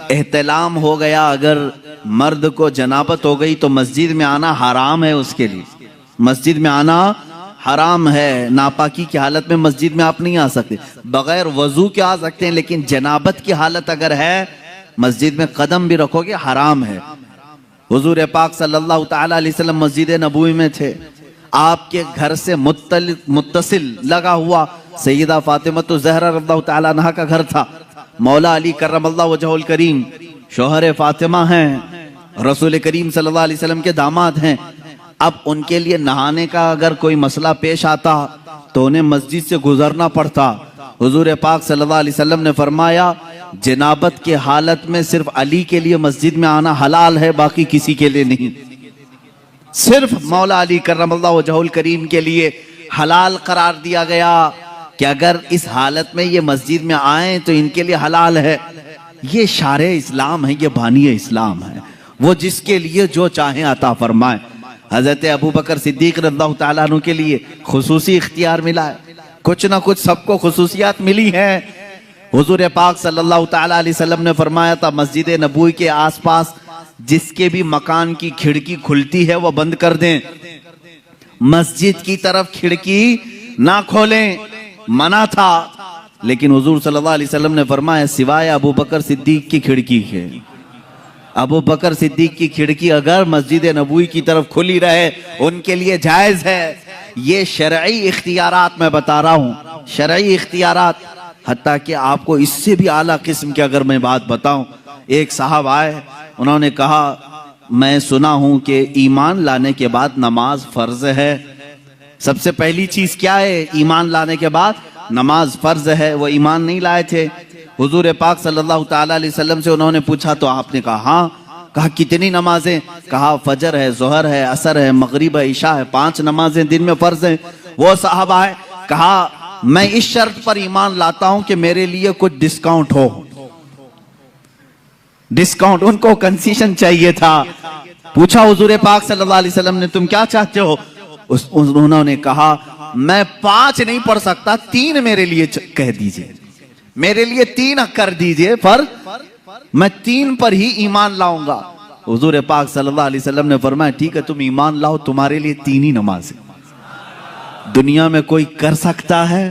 احتلام ہو گیا، اگر مرد کو جنابت ہو گئی تو مسجد میں آنا حرام ہے اس کے لیے، مسجد میں آنا حرام ہے، ناپاکی کی حالت میں مسجد میں آپ نہیں آ سکتے، بغیر وضو کے آ سکتے ہیں، لیکن جنابت کی حالت اگر ہے مسجد میں قدم بھی رکھو گے حرام ہے۔ حضور پاک صلی اللہ تعالی علیہ وسلم مسجد نبوی میں تھے، آپ کے گھر سے متصل لگا ہوا سیدہ فاطمہ الزہرا رضی اللہ تعالی عنہا کا گھر تھا، مولا علی کرم اللہ وجہہ الکریم شوہر فاطمہ ہیں، رسول کریم صلی اللہ علیہ وسلم کے داماد ہیں۔ اب ان کے لیے نہانے کا اگر کوئی مسئلہ پیش آتا تو انہیں مسجد سے گزرنا پڑتا۔ حضور پاک صلی اللہ علیہ وسلم نے فرمایا جنابت کے حالت میں صرف علی کے لیے مسجد میں آنا حلال ہے، باقی کسی کے لیے نہیں، صرف مولا علی کرم اللہ وجہہ الکریم کے لیے حلال قرار دیا گیا کہ اگر اس حالت میں یہ مسجد میں آئیں تو ان کے لیے حلال ہے۔ یہ شارع اسلام ہے، یہ بانی اسلام ہے، وہ جس کے لیے جو چاہیں عطا فرمائے۔ حضرت ابوبکر صدیق رضی اللہ تعالیٰ عنہ کے لیے خصوصی اختیار ملا ہے، کچھ نہ کچھ سب کو خصوصیات ملی ہیں۔ حضور پاک صلی اللہ تعالیٰ علیہ وسلم نے فرمایا تھا مسجد نبوی کے آس پاس جس کے بھی مکان کی کھڑکی کھلتی ہے وہ بند کر دیں، مسجد کی طرف کھڑکی نہ کھولیں، منع تھا۔ لیکن حضور صلی اللہ علیہ وسلم نے فرمایا سوائے ابوبکر صدیق کی کھڑکی کے، ابوبکر صدیق کی کھڑکی اگر مسجد نبوی کی طرف کھلی رہے ان کے لیے جائز ہے۔ یہ شرعی اختیارات میں بتا رہا ہوں، شرعی اختیارات، حتیٰ کہ آپ کو اس سے بھی اعلیٰ قسم کی اگر میں بات بتاؤں، ایک صاحب آئے، انہوں نے کہا میں سنا ہوں کہ ایمان لانے کے بعد نماز فرض ہے۔ سب سے پہلی چیز کیا ہے؟ ایمان لانے کے بعد نماز فرض ہے۔ وہ ایمان نہیں لائے تھے، حضور پاک صلی اللہ تعالیٰ علیہ وسلم سے انہوں نے پوچھا تو آپ نے کہا ہاں۔ کہا کتنی نمازیں؟ کہا فجر ہے، ظہر ہے، عصر ہے، مغرب ہے، عشاء ہے، 5 نمازیں دن میں فرض ہیں۔ وہ صاحب آئے، کہا میں اس شرط پر ایمان لاتا ہوں کہ میرے لیے کچھ ڈسکاؤنٹ ہو۔ ڈسکاؤنٹ، ان کو کنسیشن چاہیے تھا۔ پوچھا حضور پاک صلی اللہ علیہ وسلم نے تم کیا چاہتے ہو؟ انہوں نے کہا میں 5 نہیں پڑھ سکتا، 3 میرے لیے کہہ دیجئے، میرے لیے 3 کر دیجئے فرض، میں 3 پر ہی ایمان لاؤں گا۔ حضور پاک صلی اللہ علیہ وسلم نے فرمایا ٹھیک ہے تم ایمان لاؤ، تمہارے لیے 3 ہی نمازیں۔ دنیا میں کوئی کر سکتا ہے؟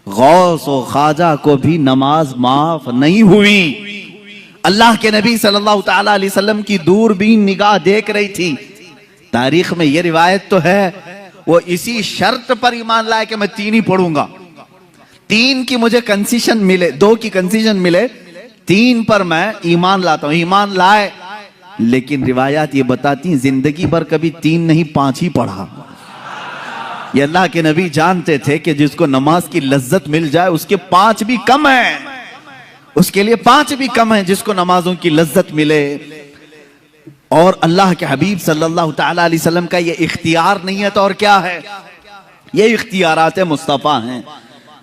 غوث و خواجہ کو بھی نماز معاف نہیں ہوئی۔ اللہ کے نبی صلی اللہ تعالیٰ علیہ وسلم کی دوربین نگاہ دیکھ رہی تھی۔ تاریخ میں یہ روایت تو ہے وہ اسی شرط پر ایمان لائے کہ میں 3 ہی پڑھوں گا، 3 کی مجھے کنسیشن ملے، 2 کی کنسیشن ملے، 3 پر میں ایمان لاتا ہوں۔ ایمان لائے، لیکن روایات یہ بتاتی ہیں زندگی بھر کبھی 3 نہیں 5 ہی پڑھا۔ یہ اللہ کے نبی جانتے تھے کہ جس کو نماز کی لذت مل جائے اس کے 5 بھی کم ہیں، اس کے لیے 5 بھی کم ہیں جس کو نمازوں کی لذت ملے۔ اور اللہ کے حبیب صلی اللہ تعالیٰ علیہ وسلم کا یہ اختیار نہیں ہے تو اور کیا ہے؟ یہ اختیارات مصطفیٰ ہیں۔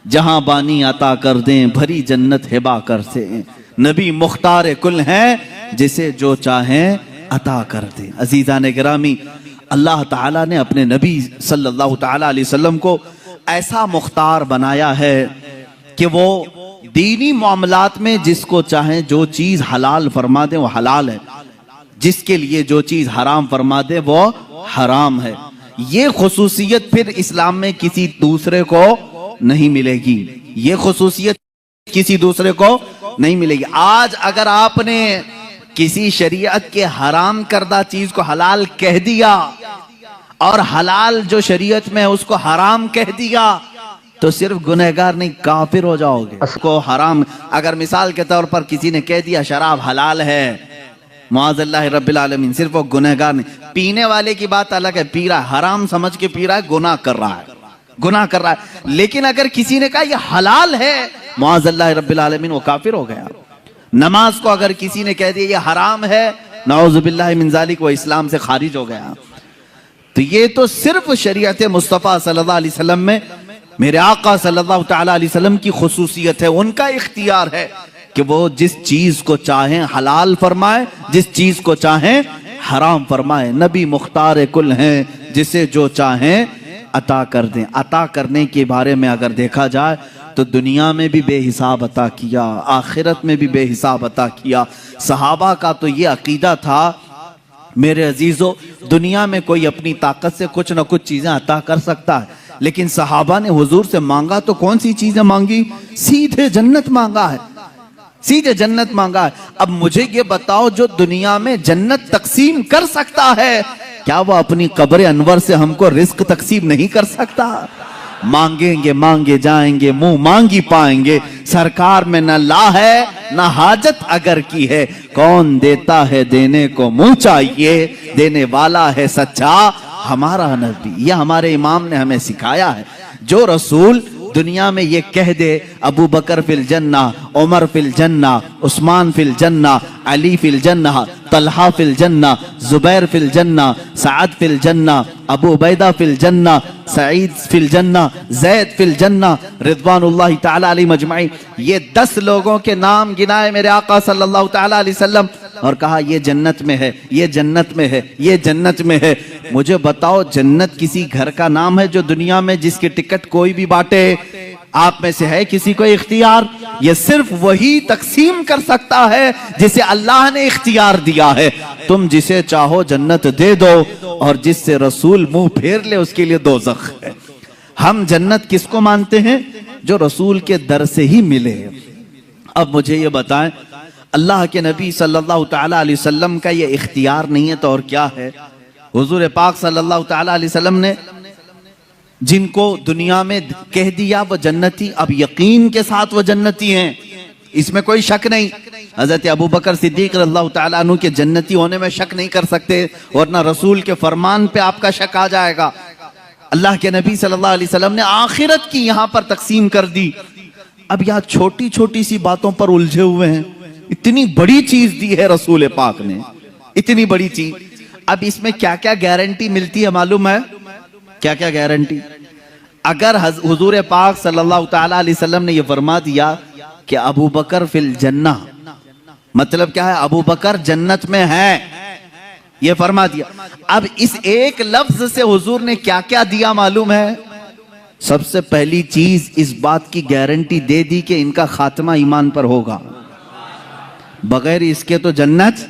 جہاں بانی عطا کر دیں بھری جنت ہبا کرتے ہیں، نبی مختار کل ہیں جسے جو چاہیں عطا کر دیں۔ عزیزان گرامی، اللہ تعالیٰ نے اپنے نبی صلی اللہ تعالیٰ علیہ وسلم کو ایسا مختار بنایا ہے کہ وہ دینی معاملات میں جس کو چاہیں جو چیز حلال فرما دیں وہ حلال ہے، جس کے لیے جو چیز حرام فرما دے وہ حرام ہے۔ یہ خصوصیت پھر اسلام میں کسی دوسرے کو نہیں ملے گی، یہ خصوصیت کسی دوسرے کو نہیں ملے گی۔ آج اگر آپ نے کسی شریعت کے حرام کردہ چیز کو حلال کہہ دیا اور حلال جو شریعت میں ہے اس کو حرام کہہ دیا تو صرف گنہگار نہیں کافر ہو جاؤ گے۔ اس کو حرام، اگر مثال کے طور پر کسی نے کہہ دیا شراب حلال ہے، معاذ اللہ رب العالمین، صرف وہ گنہگار نہیں، پینے والے کی بات الگ ہے، پی رہا ہے حرام سمجھ کے پی رہا ہے، گناہ کر رہا ہے، گناہ کر رہا ہے۔ لیکن اگر کسی نے کہا یہ حلال ہے، معاذ اللہ رب العالمین، وہ کافر ہو گیا۔ نماز کو اگر کسی نے کہہ دیا یہ حرام ہے، نعوذ باللہ من ذالک، وہ اسلام سے خارج ہو گیا۔ تو یہ تو صرف شریعت مصطفیٰ صلی اللہ علیہ وسلم میں میرے آقا صلی اللہ تعالیٰ علیہ وسلم کی خصوصیت ہے، ان کا اختیار ہے کہ وہ جس چیز کو چاہیں حلال فرمائے، جس چیز کو چاہیں حرام فرمائے۔ نبی مختار کل ہیں، جسے جو چاہیں عطا کر دیں۔ عطا کرنے کے بارے میں اگر دیکھا جائے تو تو دنیا میں بھی بے حساب عطا کیا، آخرت میں بھی بے حساب عطا کیا۔ صحابہ کا تو یہ عقیدہ تھا میرے عزیزو، دنیا میں کوئی اپنی طاقت سے کچھ نہ کچھ چیزیں عطا کر سکتا ہے، لیکن صحابہ نے حضور سے مانگا تو کون سی چیزیں مانگی؟ سیدھے جنت مانگا ہے، سیدھے جنت مانگا ہے۔ اب مجھے یہ بتاؤ، جو دنیا میں جنت تقسیم کر سکتا ہے، کیا وہ اپنی قبر انور سے ہم کو رزق تقسیم نہیں کر سکتا؟ مانگیں گے مانگے جائیں گے، منہ مانگی پائیں گے، سرکار میں نہ لا ہے نہ حاجت اگر کی ہے، کون دیتا ہے دینے کو منہ چاہیے، دینے والا ہے سچا ہمارا نبی۔ یہ ہمارے امام نے ہمیں سکھایا ہے۔ جو رسول دنیا میں یہ کہہ دے ابو بکر فی الجنہ، عمر فی الجنہ، عثمان فی الجنہ، علی فی الجنہ، طلحہ فی الجنہ، زبیر فی الجنہ، سعد فی الجنہ، ابو عبیدہ فی الجنہ، سعید فی الجنہ، زید فی الجنہ، رضوان اللہ تعالی علیہ مجمعین، یہ 10 لوگوں کے نام گنائے میرے آقا صلی اللہ تعالی علیہ وسلم اور کہا یہ جنت میں ہے، یہ جنت میں ہے، یہ جنت میں ہے۔ مجھے بتاؤ، جنت کسی گھر کا نام ہے جو دنیا میں جس کی ٹکٹ کوئی بھی بانٹے؟ آپ میں سے ہے کسی کو اختیار؟ یہ صرف وہی تقسیم کر سکتا ہے جسے اللہ نے اختیار دیا ہے۔ تم جسے چاہو جنت دے دو، اور جس سے رسول منہ پھیر لے اس کے لیے دوزخ ہے۔ ہم جنت کس کو مانتے ہیں؟ جو رسول کے در سے ہی ملے۔ اب مجھے یہ بتائیں، اللہ کے نبی صلی اللہ تعالی علیہ وسلم کا یہ اختیار نہیں ہے تو اور کیا ہے؟ حضور پاک صلی اللہ تعالی علیہ وسلم نے جن کو دنیا میں کہہ دیا وہ جنتی، اب یقین کے ساتھ وہ جنتی ہیں، اس میں کوئی شک نہیں۔ حضرت ابوبکر صدیق رضی اللہ تعالیٰ عنہ کے جنتی ہونے میں شک نہیں کر سکتے، ورنہ رسول کے فرمان پہ آپ کا شک آ جائے گا۔ اللہ کے نبی صلی اللہ علیہ وسلم نے آخرت کی یہاں پر تقسیم کر دی۔ اب یہاں چھوٹی چھوٹی سی باتوں پر الجھے ہوئے ہیں، اتنی بڑی چیز دی ہے رسول پاک نے، اتنی بڑی چیز۔ اب اس میں کیا کیا گارنٹی ملتی ہے معلوم ہے؟ کیا کیا گارنٹی؟ اگر حضور پاک صلی اللہ تعالی علیہ وسلم نے یہ فرما دیا کہ ابو بکر فی الجنہ، مطلب کیا ہے؟ ابو بکر جنت میں ہے، یہ فرما دیا۔ اب اس ایک لفظ سے حضور نے کیا کیا دیا معلوم ہے؟ سب سے پہلی چیز اس بات کی گارنٹی دے دی کہ ان کا خاتمہ ایمان پر ہوگا، بغیر اس کے تو جنت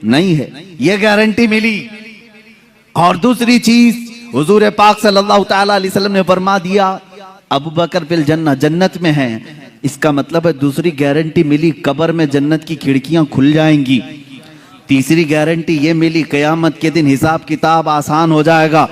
نہیں ہے، یہ گارنٹی ملی۔ اور دوسری چیز حضور پاک صلی اللہ تعالی علیہ وسلم نے فرما دیا ابو بکر فی الجنہ، جنت میں ہیں، اس کا مطلب ہے دوسری گارنٹی ملی قبر میں جنت کی کھڑکیاں کھل جائیں گی۔ تیسری گارنٹی یہ ملی قیامت کے دن حساب کتاب آسان ہو جائے گا۔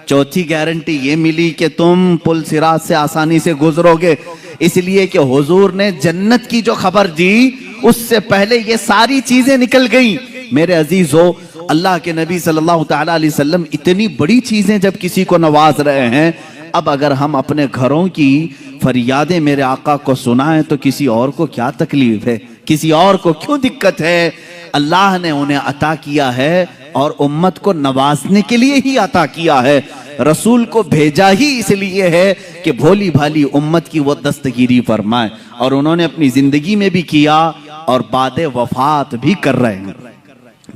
چوتھی گارنٹی یہ ملی کہ تم پل صراط سے آسانی سے گزرو گے، اس لیے کہ حضور نے جنت کی جو خبر دی اس سے پہلے یہ ساری چیزیں نکل گئیں۔ میرے عزیزو، اللہ کے نبی صلی اللہ تعالی علیہ وسلم اتنی بڑی چیزیں جب کسی کو نواز رہے ہیں، اب اگر ہم اپنے گھروں کی فریادیں میرے آقا کو سنائیں تو کسی اور کو کیا تکلیف ہے، کسی اور کو کیوں دقت ہے؟ اللہ نے انہیں عطا کیا ہے اور امت کو نوازنے کے لیے ہی عطا کیا ہے۔ رسول کو بھیجا ہی اس لیے ہے کہ بھولی بھالی امت کی وہ دستگیری فرمائے، اور انہوں نے اپنی زندگی میں بھی کیا اور بعد وفات بھی کر رہے ہیں،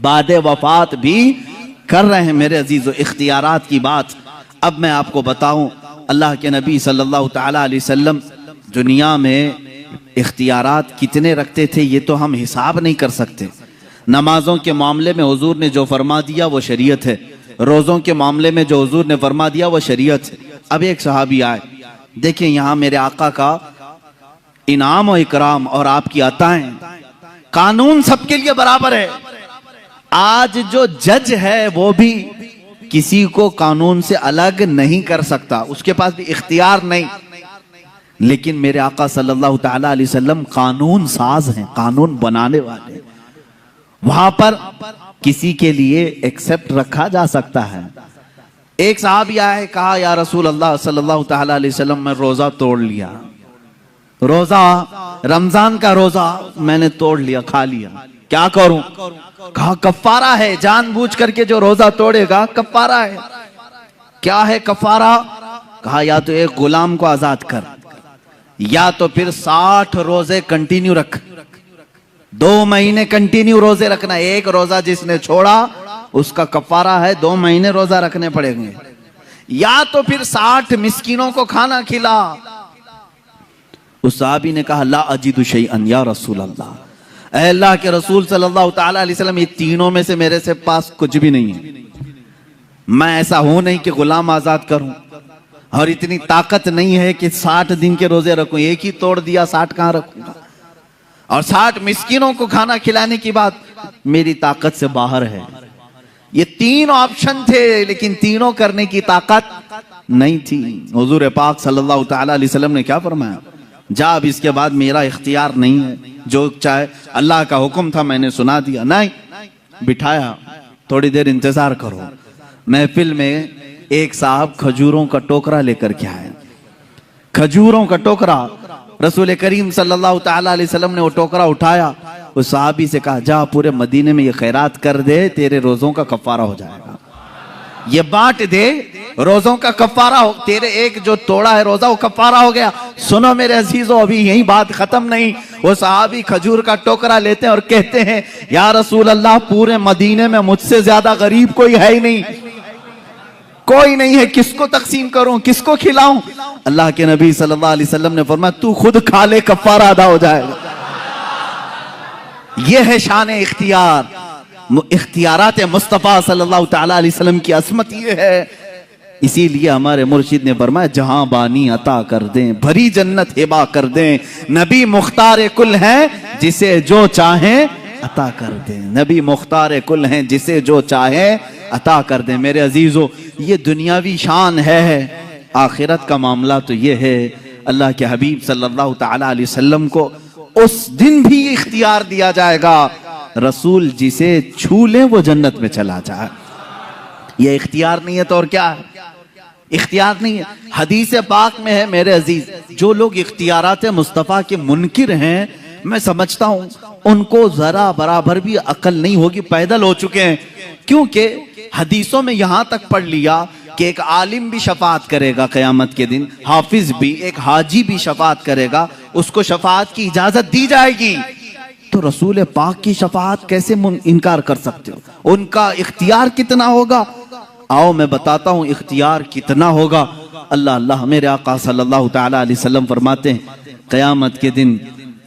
بعد وفات بھی کر رہے ہیں۔ میرے عزیزو، اختیارات کی بات اب میں آپ کو بتاؤں، اللہ کے نبی صلی اللہ تعالی علیہ وسلم دنیا میں اختیارات کتنے رکھتے تھے یہ تو ہم حساب نہیں کر سکتے۔ نمازوں کے معاملے میں حضور نے جو فرما دیا وہ شریعت ہے، روزوں کے معاملے میں جو حضور نے فرما دیا وہ شریعت ہے۔ اب ایک صحابی آئے، دیکھیں یہاں میرے آقا کا انعام و اکرام اور آپ کی عطائیں، قانون سب کے لیے برابر ہے۔ آج جو جج ہے وہ بھی کسی کو قانون سے الگ نہیں کر سکتا، اس کے پاس بھی اختیار نہیں، لیکن میرے آقا صلی اللہ تعالی علیہ وسلم قانون ساز ہیں، قانون بنانے والے۔ وہاں پر کسی کے لیے ایکسپٹ رکھا جا سکتا ہے۔ ایک صحابی آئے، کہا یا رسول اللہ صلی اللہ تعالی علیہ وسلم میں روزہ توڑ لیا، روزہ رمضان کا روزہ میں نے توڑ لیا، کھا لیا، کیا کروں؟ کہا کفارہ ہے، جان بوجھ کر کے جو روزہ توڑے گا کفارہ ہے۔ کیا ہے کفارہ؟ کہا یا تو ایک غلام کو آزاد کر، یا تو پھر 60 روزے کنٹینیو رکھ، 2 مہینے کنٹینیو روزے رکھنا۔ ایک روزہ جس نے چھوڑا اس کا کفارہ ہے 2 مہینے روزہ رکھنے پڑیں گے، یا تو پھر 60 مسکینوں کو کھانا کھلا۔ اس صحابی نے کہا لا اجد شیئا یا رسول اللہ، اے اللہ کے رسول صلی اللہ تعالی علیہ وسلم، یہ تینوں میں سے میرے سے پاس کچھ بھی نہیں ہے، میں ایسا ہوں نہیں کہ غلام آزاد کروں، اور اتنی طاقت نہیں ہے کہ 60 دن کے روزے رکھوں، ایک ہی توڑ دیا 60 کہاں رکھوں گا، اور 60 مسکینوں کو کھانا کھلانے کی بات میری طاقت سے باہر ہے۔ یہ 3 آپشن تھے لیکن تینوں کرنے کی طاقت نہیں تھی۔ حضور پاک صلی اللہ تعالی علیہ وسلم نے کیا فرمایا؟ جا، اب اس کے بعد میرا اختیار نہیں ہے، جو چاہے، اللہ کا حکم تھا میں نے سنا دیا، نہیں، بٹھایا، تھوڑی دیر انتظار کرو۔ محفل میں ایک صاحب کھجوروں کا ٹوکرا لے کر کے آئے، کھجوروں کا ٹوکرا، رسول کریم صلی اللہ تعالی علیہ وسلم نے وہ ٹوکرا اٹھایا، اس صحابی سے کہا جا پورے مدینے میں یہ خیرات کر دے، تیرے روزوں کا کفارہ ہو جائے گا، یہ بانٹ دے، روزوں کا کفارہ ہو، تیرے ایک جو توڑا ہے روزہ وہ کفارہ ہو گیا۔ سنو میرے عزیزو، ابھی یہی بات ختم نہیں، وہ صحابی کھجور کا ٹوکرا لیتے ہیں اور کہتے ہیں یا رسول اللہ، پورے مدینے میں مجھ سے زیادہ غریب کوئی ہے ہی نہیں، کوئی نہیں ہے، کس کو تقسیم کروں، کس کو کھلاؤں؟ اللہ کے نبی صلی اللہ علیہ وسلم نے فرمایا تو خود کھا لے، کفارہ ادا ہو جائے گا۔ یہ ہے شان اختیار، اختیارات مصطفیٰ صلی اللہ تعالی علیہ وسلم کی عظمت یہ ہے۔ اسی لیے ہمارے مرشد نے فرمایا جہاں بانی عطا کر دیں، بھری جنت ہبا کر دیں، نبی مختار کل ہیں جسے جو چاہیں عطا کر دیں، نبی مختار کل ہیں جسے جو چاہیں عطا کر دیں۔ میرے عزیزو، یہ دنیاوی شان ہے، آخرت کا معاملہ تو یہ ہے، اللہ کے حبیب صلی اللہ تعالی علیہ وسلم کو اس دن بھی اختیار دیا جائے گا، رسول جسے چھو لے وہ جنت میں چلا جائے۔ یہ اختیار نہیں ہے تو اور کیا ہے؟ اختیار نہیں ہے۔ حدیث پاک میں ہے میرے عزیز، جو لوگ اختیارات مصطفیٰ کے منکر ہیں، میں سمجھتا ہوں ان کو ذرا برابر بھی عقل نہیں ہوگی، پیدل ہو چکے ہیں، کیونکہ حدیثوں میں یہاں تک پڑھ لیا کہ ایک عالم بھی شفاعت کرے گا قیامت کے دن، حافظ بھی، ایک حاجی بھی شفاعت کرے گا، اس کو شفاعت کی اجازت دی جائے گی، تو رسول پاک کی شفاعت کیسے انکار کر سکتے ہو؟ ان کا اختیار کتنا ہوگا؟ آؤ میں بتاتا ہوں اختیار کتنا ہوگا۔ اللہ میرے آقا صلی اللہ تعالی علیہ وسلم فرماتے ہیں قیامت کے دن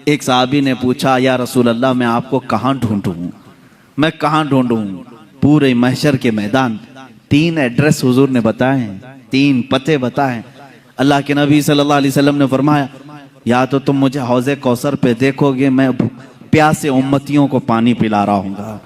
ایک صحابی نے پوچھا یا رسول اللہ میں آپ کو کہاں ڈھونڈوں، میں کہاں ڈھونڈوں؟ پورے محشر کے میدان 3 ایڈریس حضور نے بتائے ہیں، 3 پتے بتائے۔ اللہ کے نبی صلی اللہ علیہ وسلم نے فرمایا یا تو تم مجھے حوض کوثر پہ دیکھو گے، میں پیاسے امتیوں کو پانی پلا رہا ہوں گا،